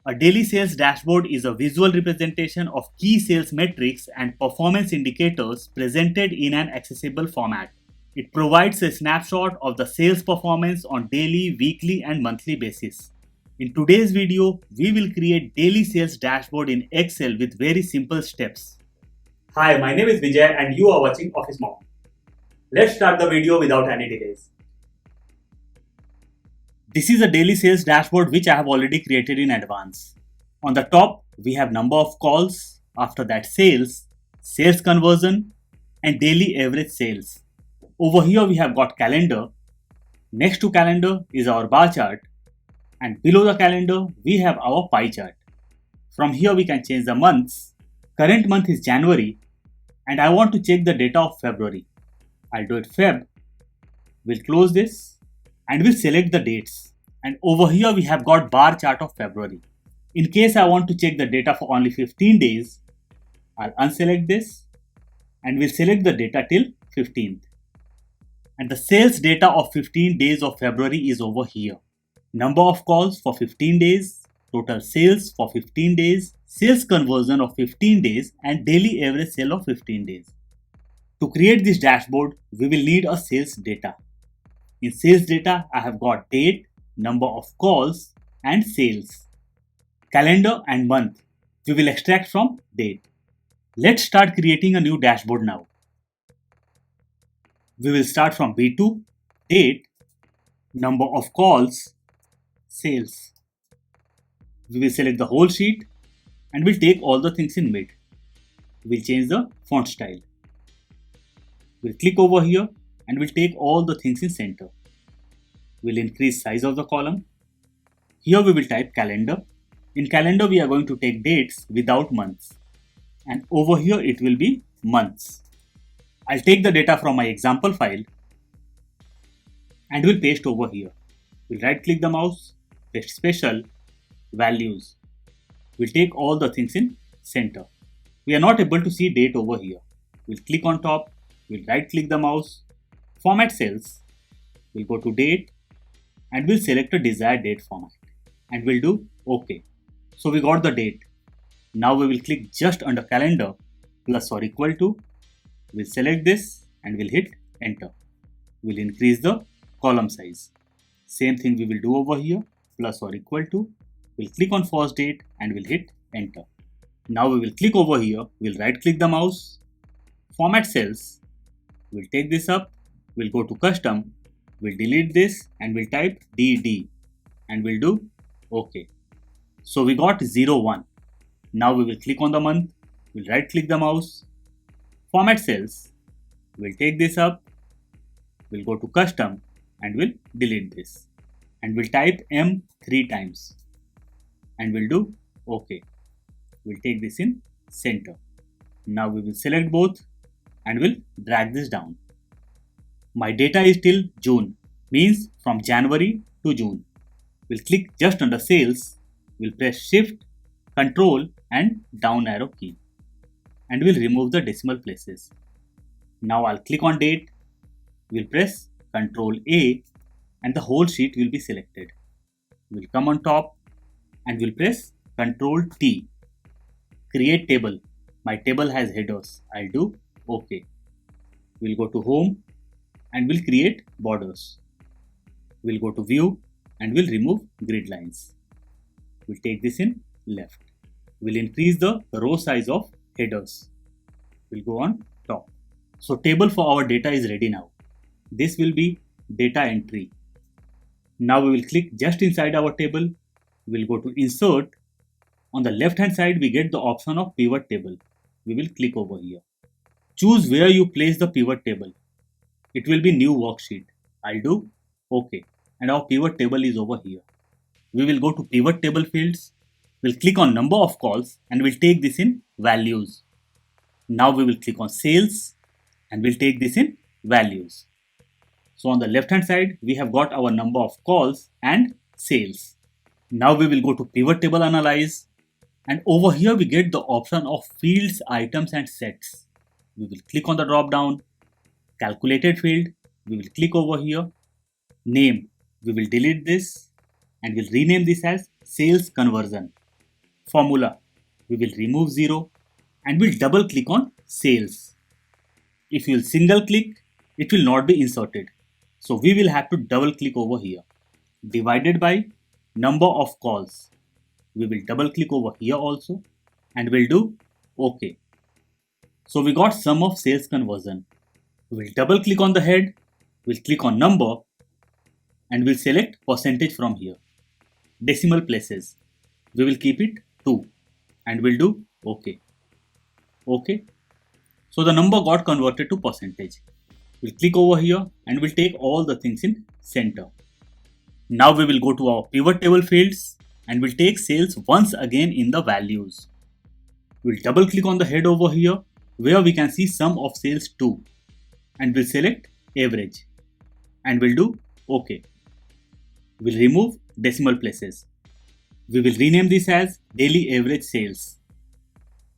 A daily sales dashboard is a visual representation of key sales metrics and performance indicators presented in an accessible format. It provides a snapshot of the sales performance on daily, weekly, and monthly basis. In today's video, we will create daily sales dashboard in Excel with very simple steps. Hi, my name is Vijay and you are watching OfficeMonk. Let's start the video without any delays. This is a daily sales dashboard which I have already created in advance. On the top, we have number of calls, after that sales, sales conversion, and daily average sales. Over here we have got calendar. Next to calendar is our bar chart, and below the calendar we have our pie chart. From here we can change the months. Current month is January and I want to check the data of February. I'll do it Feb. We'll close this and we'll select the dates. And over here we have got bar chart of February. In case I want to check the data for only 15 days, I'll unselect this and we'll select the data till 15th. And the sales data of 15 days of February is over here. Number of calls for 15 days, total sales for 15 days, sales conversion of 15 days, and daily average sale of 15 days. To create this dashboard, we will need a sales data. In sales data, I have got date, number of calls, and sales. Calendar and month, we will extract from date. Let's start creating a new dashboard now. We will start from B2, date, number of calls, sales. We will select the whole sheet and we'll take all the things in mid. We'll change the font style. We'll click over here and we'll take all the things in center. We'll increase size of the column. Here we will type calendar. In calendar we are going to take dates without months. And over here it will be months. I'll take the data from my example file and we'll paste over here. We'll right click the mouse, paste special, values. We'll take all the things in center. We are not able to see date over here. We'll click on top, we'll right click the mouse, format cells, we'll go to date and we'll select a desired date format and we'll do OK. So we got the date. Now we will click just under calendar plus or equal to. We'll select this and we'll hit enter. We'll increase the column size. Same thing we will do over here, plus or equal to. We'll click on first date and we'll hit enter. Now we will click over here, we'll right click the mouse, format cells, we'll take this up, we'll go to custom, we'll delete this and we'll type DD and we'll do OK. So we got 01. Now we will click on the month, we'll right click the mouse, format cells, we'll take this up, we'll go to custom and we'll delete this and we'll type M 3 times and we'll do OK. We'll take this in center. Now we will select both and we'll drag this down. My data is till June, means from January to June. We'll click just under sales, we'll press shift, control and down arrow key and we'll remove the decimal places. Now I'll click on date, we'll press Ctrl A and the whole sheet will be selected. We'll come on top and we'll press Ctrl T. Create table. My table has headers. I'll do OK. We'll go to home and we'll create borders. We'll go to view and we'll remove grid lines. We'll take this in left. We'll increase the row size of headers. We'll go on top. So table for our data is ready now. This will be data entry. Now we will click just inside our table. We'll go to insert. On the left hand side we get the option of pivot table. We will click over here. Choose where you place the pivot table. It will be new worksheet. I'll do OK. And our pivot table is over here. We will go to pivot table fields. We'll click on number of calls and we'll take this in values. Now we will click on sales and we'll take this in values. So on the left hand side, we have got our number of calls and sales. Now we will go to pivot table analyze and over here we get the option of fields, items and sets. We will click on the drop down, calculated field, we will click over here, name, we will delete this and we'll rename this as sales conversion. formula, we will remove 0 and we'll double click on sales. If you will single click, it will not be inserted. So we will have to double click over here. Divided by number of calls. We will double click over here also and we'll do OK. So we got sum of sales conversion. We'll double click on the head, we'll click on number and we'll select percentage from here. Decimal places. We will keep it 2 and we'll do OK. OK. So the number got converted to percentage. We'll click over here and we'll take all the things in center. Now we will go to our pivot table fields and we'll take sales once again in the values. We'll double click on the head over here where we can see sum of sales 2 and we'll select average and we'll do OK. We'll remove decimal places. We will rename this as daily average sales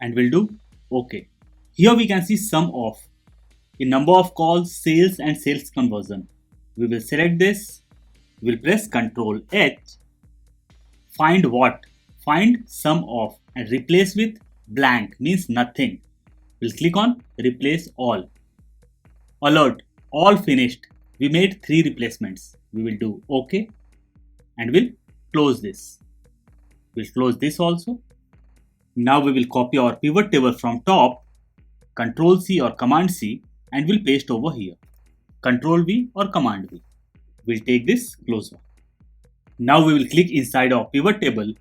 and we'll do OK. Here we can see sum of in number of calls, sales and sales conversion. We will select this. We'll press Ctrl H. Find what? Find sum of and replace with blank means nothing. We'll click on replace all. Alert, all finished. We made 3 replacements. We will do OK and we'll close this. We'll close this also. Now we will copy our pivot table from top, Ctrl C or Command C and we'll paste over here. Ctrl V or Command V. We'll take this closer. Now we will click inside our pivot table.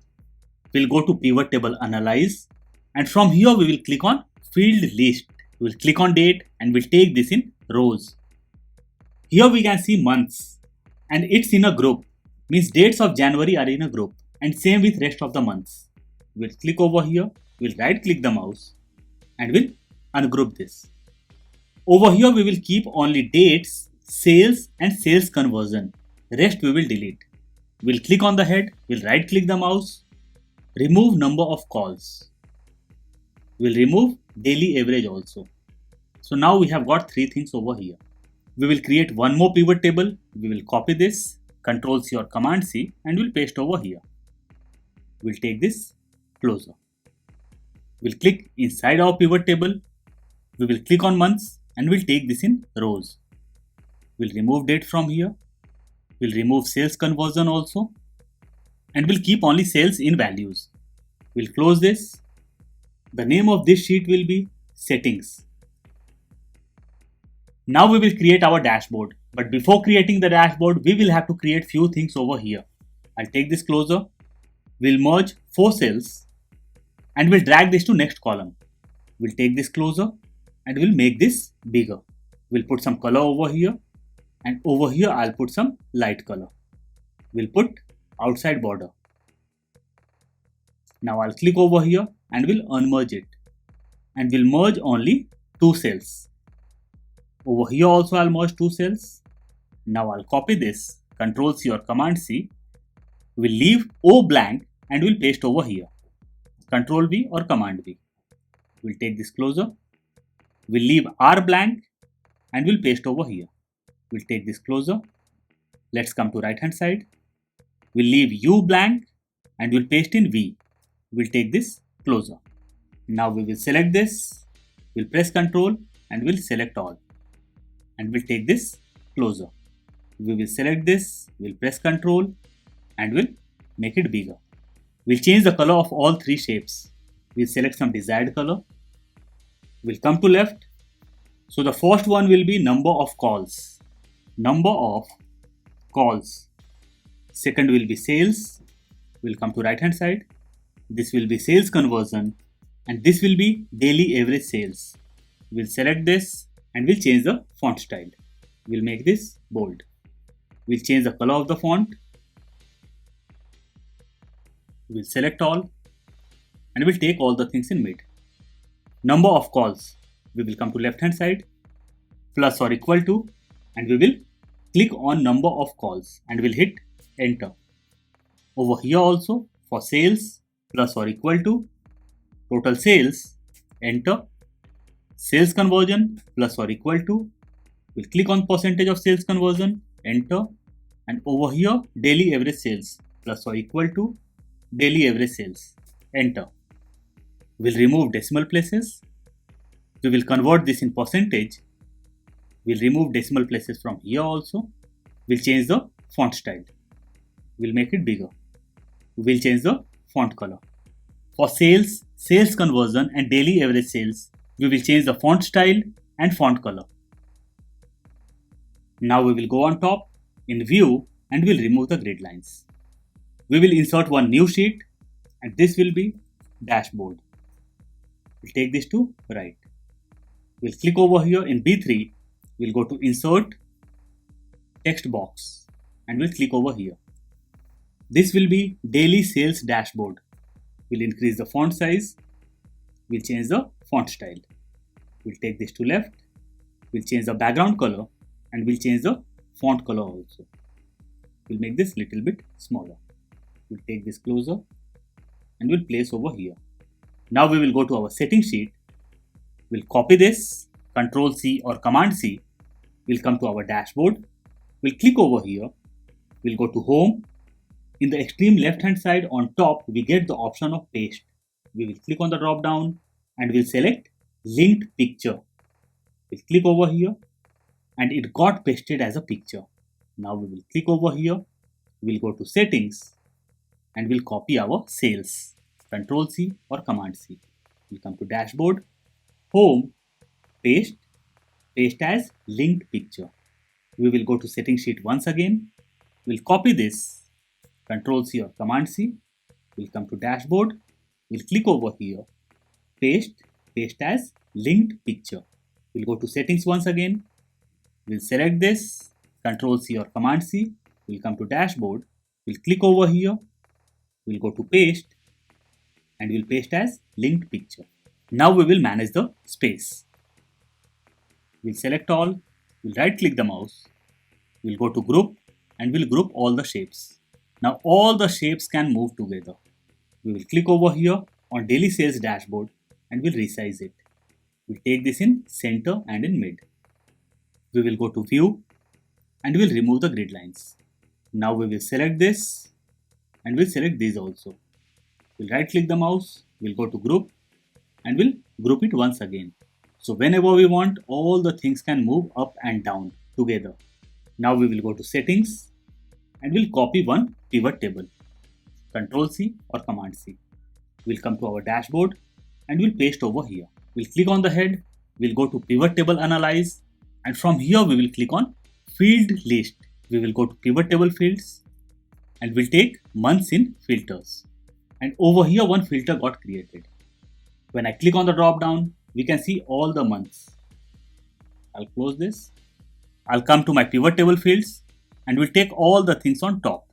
We'll go to pivot table analyze and from here we will click on field list. We'll click on date and we'll take this in rows. Here we can see months and it's in a group, means dates of January are in a group and same with rest of the months. We'll click over here, we'll right click the mouse and we'll ungroup this. Over here we will keep only dates, sales and sales conversion. Rest we will delete. We'll click on the head, we'll right click the mouse, remove number of calls. We'll remove daily average also. So now we have got 3 things over here. We will create one more pivot table. We will copy this, Ctrl C or Command C and we'll paste over here. We'll take this closer. We'll click inside our pivot table. We will click on months and we'll take this in rows. We'll remove date from here. We'll remove sales conversion also and we'll keep only sales in values. We'll close this. The name of this sheet will be settings. Now we will create our dashboard, but before creating the dashboard we will have to create few things over here. I'll take this closer. We'll merge 4 cells and we'll drag this to next column. We'll take this closer and we'll make this bigger. We'll put some color over here and over here I'll put some light color. We'll put outside border. Now I'll click over here and we'll unmerge it and we'll merge only 2 cells. Over here also I'll merge 2 cells. Now I'll copy this, Ctrl C or Command C. We'll leave O blank and we'll paste over here. Ctrl V or Command V. We'll take this closer. We'll leave R blank and we'll paste over here. We'll take this closer. Let's come to right hand side. We'll leave U blank and we'll paste in V. We'll take this closer. Now we will select this. We'll press Ctrl and we'll select all. And we'll take this closer. We will select this. We'll press Ctrl and we'll make it bigger. We'll change the color of all 3 shapes. We'll select some desired color. We'll come to left. So the first one will be number of calls. Number of calls. Second will be sales. We'll come to right hand side. This will be sales conversion and this will be daily average sales. We'll select this and we'll change the font style. We'll make this bold. We'll change the color of the font. We'll select all and we'll take all the things in mid. Number of calls. We will come to left hand side, plus or equal to, and we will click on number of calls and we'll hit enter. Over here also for sales, plus or equal to, total sales, enter. Sales conversion, plus or equal to, we'll click on percentage of sales conversion, enter. And over here daily average sales, plus or equal to daily average sales. Enter. We'll remove decimal places. We will convert this in percentage. We'll remove decimal places from here also. We'll change the font style. We'll make it bigger. We'll change the font color. For sales, sales conversion and daily average sales, we will change the font style and font color. Now we will go on top in view and we'll remove the grid lines. We will insert one new sheet and this will be dashboard. We'll take this to right. We'll click over here in B3. We'll go to insert text box and we'll click over here. This will be daily sales dashboard. We'll increase the font size. We'll change the font style. We'll take this to left. We'll change the background color and we'll change the font color also. We'll make this little bit smaller. We'll take this closer and we'll place over here. Now we will go to our setting sheet. We'll copy this, Ctrl C or Command C. We'll come to our dashboard. We'll click over here. We'll go to home. In the extreme left hand side on top, we get the option of paste. We will click on the drop down and we'll select linked picture. We'll click over here and it got pasted as a picture. Now we will click over here. We'll go to settings and we'll copy our sales. Ctrl C or Command C. We'll come to dashboard, home, paste, paste as linked picture. We will go to setting sheet once again. We'll copy this. Ctrl C or Command C. We'll come to dashboard. We'll click over here. Paste, paste as linked picture. We'll go to settings once again. We'll select this. Ctrl C or Command C. We'll come to dashboard. We'll click over here. We'll go to paste and we'll paste as linked picture. Now we will manage the space. We'll select all. We'll right click the mouse. We'll go to group and we'll group all the shapes. Now all the shapes can move together. We will click over here on daily sales dashboard and we'll resize it. We'll take this in center and in mid. We will go to view and we'll remove the grid lines. Now we will select this and we'll select these also. We'll right click the mouse, we'll go to group and we'll group it once again. So whenever we want, all the things can move up and down together. Now we will go to settings and we'll copy one pivot table. Ctrl C or Command C. We'll come to our dashboard and we'll paste over here. We'll click on the head, we'll go to pivot table analyze and from here we will click on field list. We will go to pivot table fields and we'll take months in filters. And over here one filter got created. When I click on the drop down, we can see all the months. I'll close this. I'll come to my pivot table fields and we'll take all the things on top.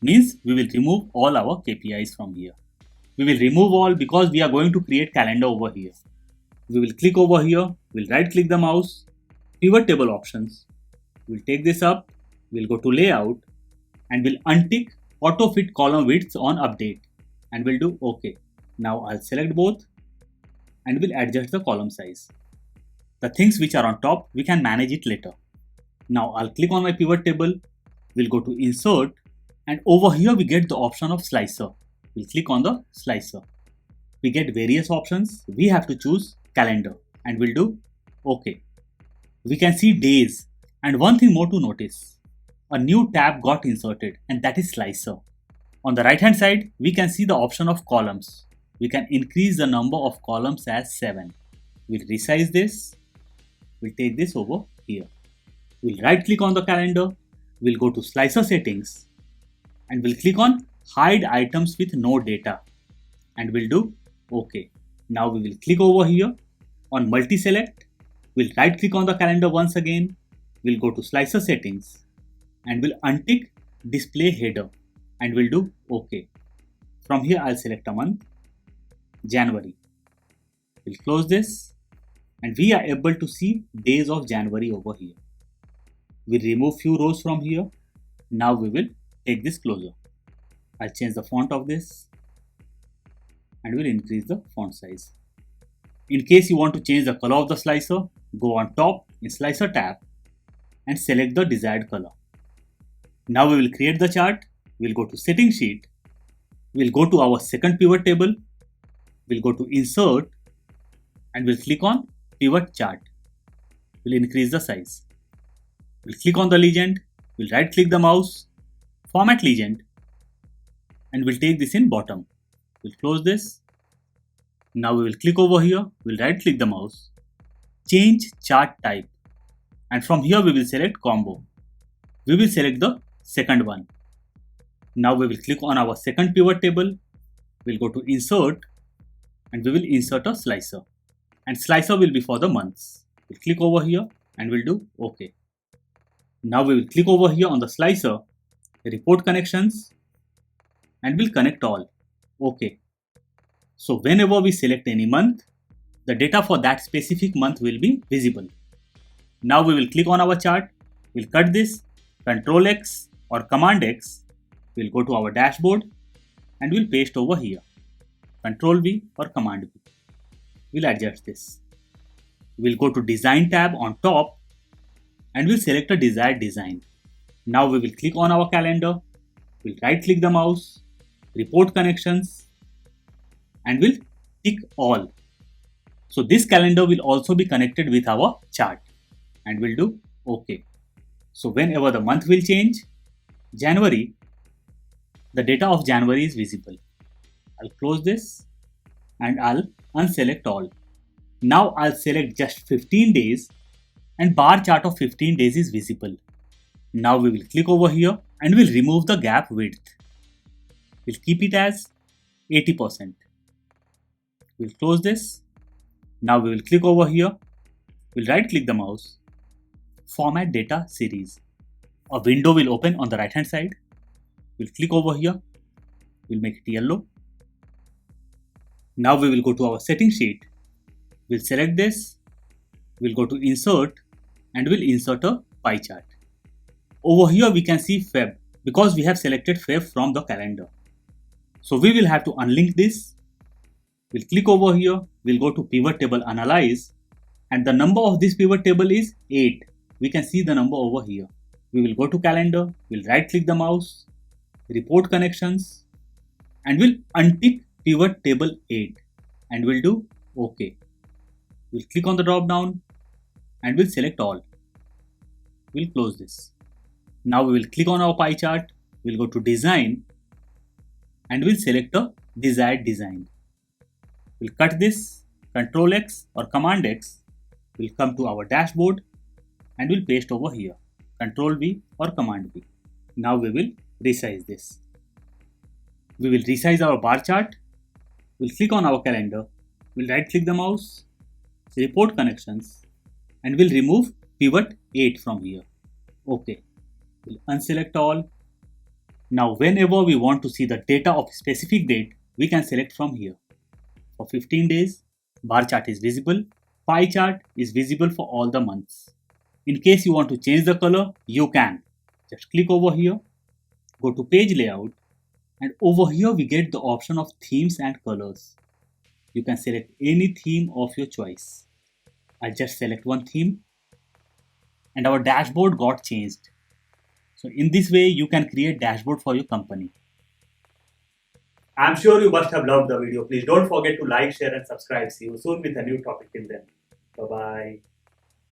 Means we will remove all our KPIs from here. We will remove all because we are going to create calendar over here. We will click over here, we'll right click the mouse, pivot table options. We'll take this up, we'll go to layout and we'll untick auto fit column widths on update and we'll do OK. Now I'll select both and we'll adjust the column size. The things which are on top, we can manage it later. Now I'll click on my pivot table, we'll go to insert and over here we get the option of slicer. We'll click on the slicer. We get various options. We have to choose calendar and we'll do OK. We can see days and one thing more to notice. A new tab got inserted and that is slicer. On the right hand side, we can see the option of columns. We can increase the number of columns as 7. We'll resize this. We'll take this over here. We'll right click on the calendar. We'll go to slicer settings and we'll click on hide items with no data and we'll do OK. Now we will click over here on multi-select. We'll right click on the calendar once again. We'll go to slicer settings and we'll untick display header and we'll do OK. From here I'll select a month, January. We'll close this and we are able to see days of January over here. We'll remove few rows from here. Now we will take this closer. I'll change the font of this and we'll increase the font size. In case you want to change the color of the slicer, go on top in slicer tab and select the desired color. Now we will create the chart. We'll go to setting sheet. We'll go to our second pivot table. We'll go to Insert and we'll click on Pivot Chart. We'll increase the size. We'll click on the legend. We'll right click the mouse, Format Legend, and we'll take this in bottom. We'll close this. Now we will click over here. We'll right click the mouse, Change Chart Type, and from here we will select Combo. We will select the second one. Now we will click on our second pivot table. We'll go to Insert and we will insert a slicer, and slicer will be for the months. We'll click over here and we'll do OK. Now we will click over here on the slicer, Report Connections, and we'll connect all. OK. So whenever we select any month, the data for that specific month will be visible. Now we will click on our chart. We'll cut this, Ctrl X or Command X. We'll go to our dashboard and we'll paste over here. Ctrl V or Command V. We'll adjust this. We'll go to Design tab on top and we'll select a desired design. Now we will click on our calendar. We'll right click the mouse, Report Connections, and we'll tick all. So this calendar will also be connected with our chart, and we'll do OK. So whenever the month will change, January, the data of January is visible. I'll close this and I'll unselect all. Now I'll select just 15 days and bar chart of 15 days is visible. Now we will click over here and we'll remove the gap width. We'll keep it as 80%. We'll close this. Now we will click over here. We'll right click the mouse, Format Data Series. A window will open on the right hand side. We'll click over here. We'll make it yellow. Now we will go to our setting sheet. We'll select this. We'll go to Insert and we'll insert a pie chart. Over here we can see Feb because we have selected Feb from the calendar. So we will have to unlink this. We'll click over here. We'll go to Pivot Table Analyze, and the number of this pivot table is 8. We can see the number over here. We will go to Calendar. We'll right click the mouse, Report Connections, and we'll untick Pivot Table 8 and we'll do OK. We'll click on the drop down and we'll select all. We'll close this. Now we will click on our pie chart. We'll go to Design and we'll select a desired design. We'll cut this, Ctrl X or Command X. We'll come to our dashboard and we'll paste over here, Ctrl V or Command V. Now we will resize this. We will resize our bar chart. We'll click on our calendar. We'll right click the mouse, Report Connections, and we'll remove Pivot 8 from here. OK. We'll unselect all. Now whenever we want to see the data of specific date, we can select from here. For 15 days, bar chart is visible. Pie chart is visible for all the months. In case you want to change the color, you can. Just click over here, go to Page Layout, and over here we get the option of themes and colors. You can select any theme of your choice. I'll just select one theme and our dashboard got changed. So in this way, you can create dashboard for your company. I'm sure you must have loved the video. Please don't forget to like, share and subscribe. See you soon with a new topic. Till then, bye-bye.